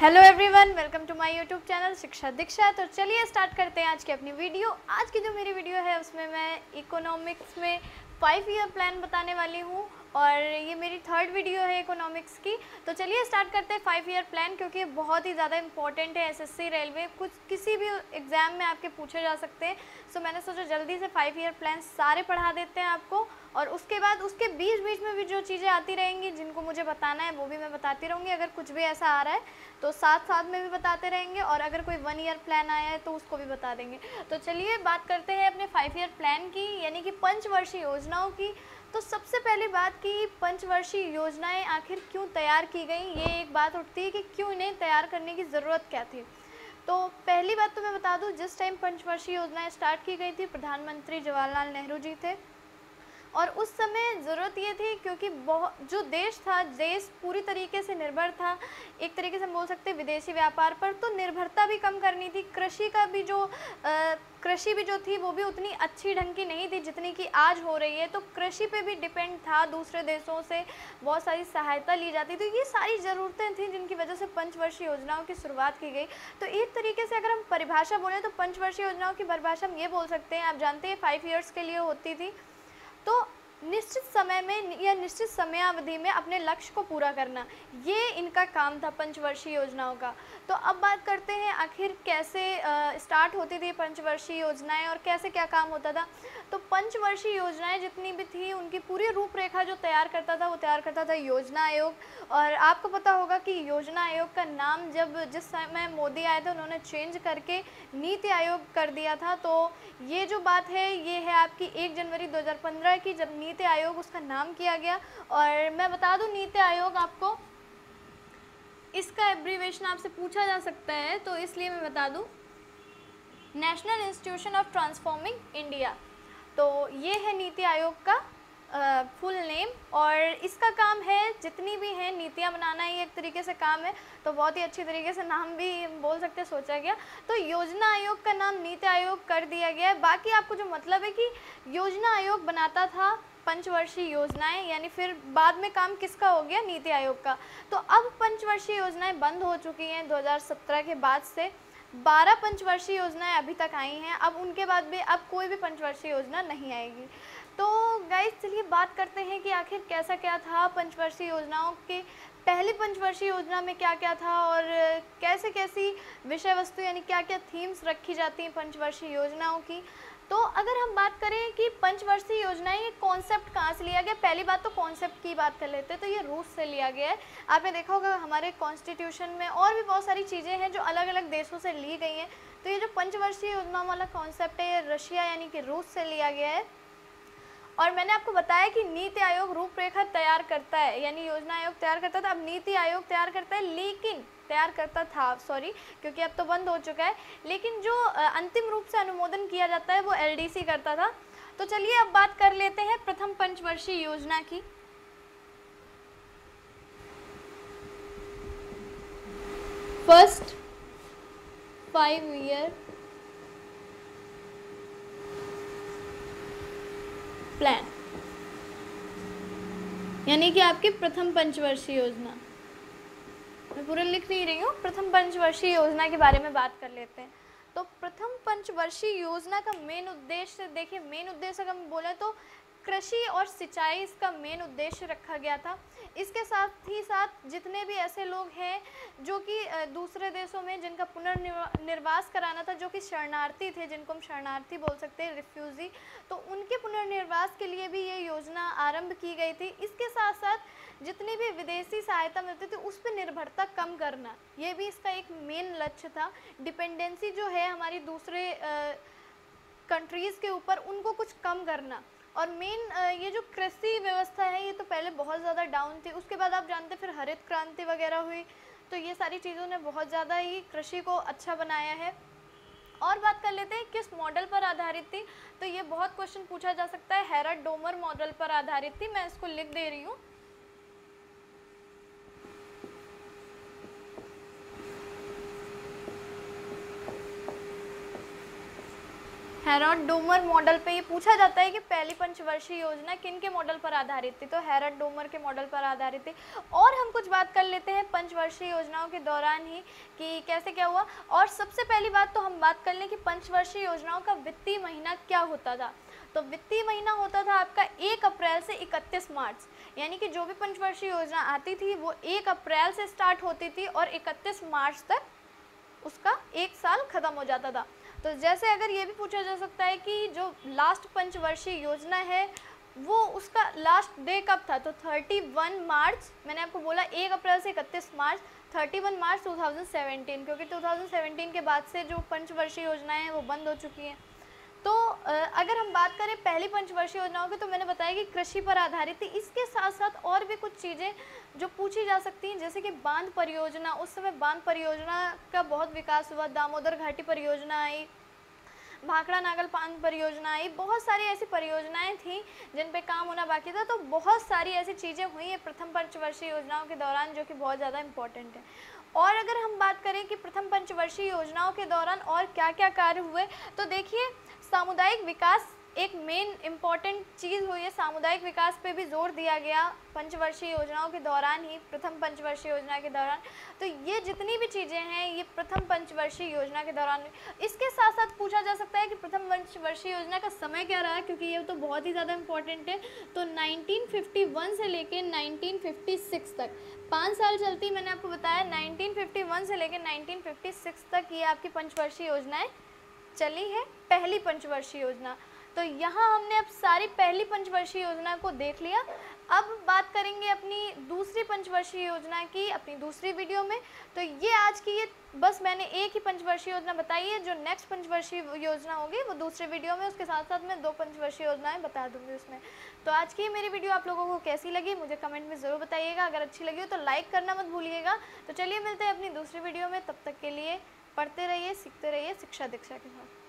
Hello everyone, welcome to my YouTube channel Shiksha Diksha. तो चलिए start करते हैं आज की अपनी वीडियो। आज की जो मेरी वीडियो है उसमें मैं इकोनॉमिक्स में 5 ईयर प्लान बताने वाली हूँ और ये मेरी थर्ड वीडियो है इकोनॉमिक्स की। तो चलिए स्टार्ट करते हैं 5 ईयर प्लान, क्योंकि ये बहुत ही ज़्यादा इंपॉर्टेंट है। एसएससी, रेलवे, कुछ किसी भी एग्ज़ाम में आपके पूछे जा सकते हैं। सो मैंने सोचा जल्दी से 5 ईयर प्लान सारे पढ़ा देते हैं आपको, और उसके बाद उसके बीच बीच में भी जो चीज़ें आती रहेंगी जिनको मुझे बताना है वो भी मैं बताती रहूँगी। अगर कुछ भी ऐसा आ रहा है तो साथ साथ में भी बताते रहेंगे, और अगर कोई 1 ईयर प्लान आया है तो उसको भी बता देंगे। तो चलिए बात करते हैं अपने 5 ईयर प्लान की, यानी कि पंचवर्षीय योजनाओं की। तो सबसे पहली बात कि पंचवर्षीय योजनाएं आखिर क्यों तैयार की गई, ये एक बात उठती है कि क्यों इन्हें तैयार करने की ज़रूरत क्या थी। तो पहली बात तो मैं बता दूं, जिस टाइम पंचवर्षीय योजनाएं स्टार्ट की गई थी प्रधानमंत्री जवाहरलाल नेहरू जी थे, और उस समय ज़रूरत ये थी क्योंकि बहुत जो देश पूरी तरीके से निर्भर था, एक तरीके से हम बोल सकते हैं विदेशी व्यापार पर। तो निर्भरता भी कम करनी थी। कृषि भी जो थी वो भी उतनी अच्छी ढंग की नहीं थी जितनी कि आज हो रही है। तो कृषि पे भी डिपेंड था, दूसरे देशों से बहुत सारी सहायता ली जाती। तो ये सारी ज़रूरतें थी जिनकी वजह से पंचवर्षीय योजनाओं की शुरुआत की गई। तो एक तरीके से अगर हम परिभाषा बोलें तो पंचवर्षीय योजनाओं की परिभाषा हम ये बोल सकते हैं, आप जानते हैं 5 ईयर्स के लिए होती थी। तो निश्चित समय में या निश्चित समयावधि में अपने लक्ष्य को पूरा करना, ये इनका काम था पंचवर्षीय योजनाओं का। तो अब बात करते हैं आखिर कैसे स्टार्ट होती थी पंचवर्षीय योजनाएं और कैसे क्या काम होता था। तो पंचवर्षीय योजनाएं जितनी भी थी उनकी पूरी रूपरेखा जो तैयार करता था वो तैयार करता था योजना आयोग। और आपको पता होगा कि योजना आयोग का नाम जिस समय मोदी आए थे उन्होंने चेंज करके नीति आयोग कर दिया था। तो ये जो बात है ये है आपकी 1 जनवरी 2015 की, जब नीति आयोग उसका नाम किया गया। और मैं बता दूं नीति आयोग, आपको इसका एब्रीवेशन आपसे पूछा जा सकता है तो इसलिए मैं बता दूं, national institution of transforming India. तो ये है नीति आयोग का फुल नेम, और इसका काम है जितनी भी हैं नीतियाँ बनाना ही एक तरीके से काम है। तो बहुत ही अच्छी तरीके से नाम भी बोल सकते हैं सोचा गया। तो योजना आयोग का नाम नीति आयोग कर दिया गया है। बाकी आपको जो मतलब है कि योजना आयोग बनाता था पंचवर्षीय योजनाएं, यानी फिर बाद में काम किसका हो गया, नीति आयोग का। तो अब पंचवर्षीय योजनाएं बंद हो चुकी हैं 2017 के बाद से। 12 पंचवर्षीय योजनाएं अभी तक आई हैं, अब उनके बाद भी अब कोई भी पंचवर्षीय योजना नहीं आएगी। तो गाइस चलिए बात करते हैं कि आखिर कैसा क्या था पंचवर्षीय योजनाओं के। पहली पंचवर्षीय योजना में क्या क्या था और कैसे कैसी विषय वस्तु यानी क्या क्या थीम्स रखी जाती हैं पंचवर्षीय योजनाओं की। तो अगर हम बात करें कि पंचवर्षीय योजनाएं ये कॉन्सेप्ट कहाँ से लिया गया, पहली बात तो कॉन्सेप्ट की बात कर लेते हैं। तो ये रूस से लिया गया है। आपने देखा होगा हमारे कॉन्स्टिट्यूशन में और भी बहुत सारी चीज़ें हैं जो अलग अलग देशों से ली गई हैं। तो ये जो पंचवर्षीय योजना वाला कॉन्सेप्ट है ये रशिया यानी कि रूस से लिया गया है। और मैंने आपको बताया कि नीति आयोग रूपरेखा तैयार करता है, यानी योजना आयोग तैयार करता था, अब नीति आयोग तैयार करता है। लेकिन तैयार करता था, सॉरी, क्योंकि अब तो बंद हो चुका है। लेकिन जो अंतिम रूप से अनुमोदन किया जाता है वो एलडीसी करता था। तो चलिए अब बात कर लेते हैं प्रथम पंचवर्षीय योजना की। फर्स्ट 5 ईयर प्लान, यानी कि आपकी प्रथम पंचवर्षीय योजना। मैं पूरा लिख नहीं रही हूँ, प्रथम पंचवर्षीय योजना के बारे में बात कर लेते हैं। तो प्रथम पंचवर्षीय योजना का मेन उद्देश्य देखिए, मेन उद्देश्य अगर हम बोले तो कृषि और सिंचाई इसका मेन उद्देश्य रखा गया था। इसके साथ ही साथ जितने भी ऐसे लोग हैं जो कि दूसरे देशों में जिनका पुनर्निर्वास कराना था, जो कि शरणार्थी थे, जिनको हम शरणार्थी बोल सकते हैं, रिफ्यूजी, तो उनके पुनर्निर्वास के लिए भी ये योजना आरंभ की गई थी। इसके साथ साथ जितनी भी विदेशी सहायता मिलती थी उस पर निर्भरता कम करना, ये भी इसका एक मेन लक्ष्य था। डिपेंडेंसी जो है हमारी दूसरे कंट्रीज़ के ऊपर, उनको कुछ कम करना। और मेन ये जो कृषि व्यवस्था है ये तो पहले बहुत ज़्यादा डाउन थी। उसके बाद आप जानते फिर हरित क्रांति वगैरह हुई, तो ये सारी चीज़ों ने बहुत ज़्यादा ही कृषि को अच्छा बनाया है। और बात कर लेते हैं किस मॉडल पर आधारित थी। तो ये बहुत क्वेश्चन पूछा जा सकता है। हेराल्ड डोमर मॉडल पर आधारित थी, मैं इसको लिख दे रही हूँ। हेरोड डोमर मॉडल पे ये पूछा जाता है कि पहली पंचवर्षीय योजना किन के मॉडल पर आधारित थी, तो हेरोड डोमर के मॉडल पर आधारित थी। और हम कुछ बात कर लेते हैं पंचवर्षीय योजनाओं के दौरान ही कि कैसे क्या हुआ। और सबसे पहली बात तो हम बात कर लें कि पंचवर्षीय योजनाओं का वित्तीय महीना क्या होता था। तो वित्तीय महीना होता था आपका 1 अप्रैल से 31 मार्च, यानी कि जो भी पंचवर्षीय योजना आती थी वो 1 अप्रैल से स्टार्ट होती थी और 31 मार्च तक उसका 1 साल खत्म हो जाता था। तो जैसे अगर ये भी पूछा जा सकता है कि जो लास्ट पंचवर्षीय योजना है वो उसका लास्ट डे कब था, तो 31 मार्च, मैंने आपको बोला 1 अप्रैल से 31 मार्च, 31 मार्च 2017, क्योंकि 2017 के बाद से जो पंचवर्षीय योजनाएं हैं वो बंद हो चुकी हैं। तो अगर हम बात करें पहली पंचवर्षीय योजनाओं की, तो मैंने बताया कि कृषि पर आधारित थी। इसके साथ साथ और भी कुछ चीज़ें जो पूछी जा सकती हैं, जैसे कि बांध परियोजना, उस समय बांध परियोजना का बहुत विकास हुआ, दामोदर घाटी परियोजना आई, भाखड़ा नागल बांध परियोजना आई, बहुत सारी ऐसी परियोजनाएं थी जिन पे काम होना बाकी था। तो बहुत सारी ऐसी चीज़ें हुई हैं प्रथम पंचवर्षीय योजनाओं के दौरान जो कि बहुत ज़्यादा इम्पोर्टेंट है। और अगर हम बात करें कि प्रथम पंचवर्षीय योजनाओं के दौरान और क्या क्या कार्य हुए, तो देखिए सामुदायिक विकास एक मेन इम्पॉर्टेंट चीज़ हुई है। सामुदायिक विकास पे भी जोर दिया गया पंचवर्षीय योजनाओं के दौरान ही, प्रथम पंचवर्षीय योजना के दौरान। तो ये जितनी भी चीज़ें हैं ये प्रथम पंचवर्षीय योजना के दौरान। इसके साथ साथ पूछा जा सकता है कि प्रथम पंचवर्षीय योजना का समय क्या रहा, क्योंकि ये तो बहुत ही ज़्यादा इम्पॉर्टेंट है। तो 1951 से लेकर 1956 तक 5 साल चलती, मैंने आपको बताया 1951 से लेकर 1956 तक ये आपकी पंचवर्षीय योजनाएँ चली है, पहली पंचवर्षीय योजना। तो यहाँ हमने अब सारी पहली पंचवर्षीय योजना को देख लिया। अब बात करेंगे अपनी दूसरी पंचवर्षीय योजना की अपनी दूसरी वीडियो में। तो ये आज की ये बस मैंने एक ही पंचवर्षीय योजना बताई है, जो नेक्स्ट पंचवर्षीय योजना होगी वो दूसरे वीडियो में, उसके साथ साथ मैं 2 पंचवर्षीय योजनाएं बता दूंगी उसमें। तो आज की मेरी वीडियो आप लोगों को कैसी लगी मुझे कमेंट में ज़रूर बताइएगा। अगर अच्छी लगी हो तो लाइक करना मत भूलिएगा। तो चलिए मिलते हैं अपनी दूसरी वीडियो में, तब तक के लिए पढ़ते रहिए, सीखते रहिए शिक्षा दीक्षा के साथ।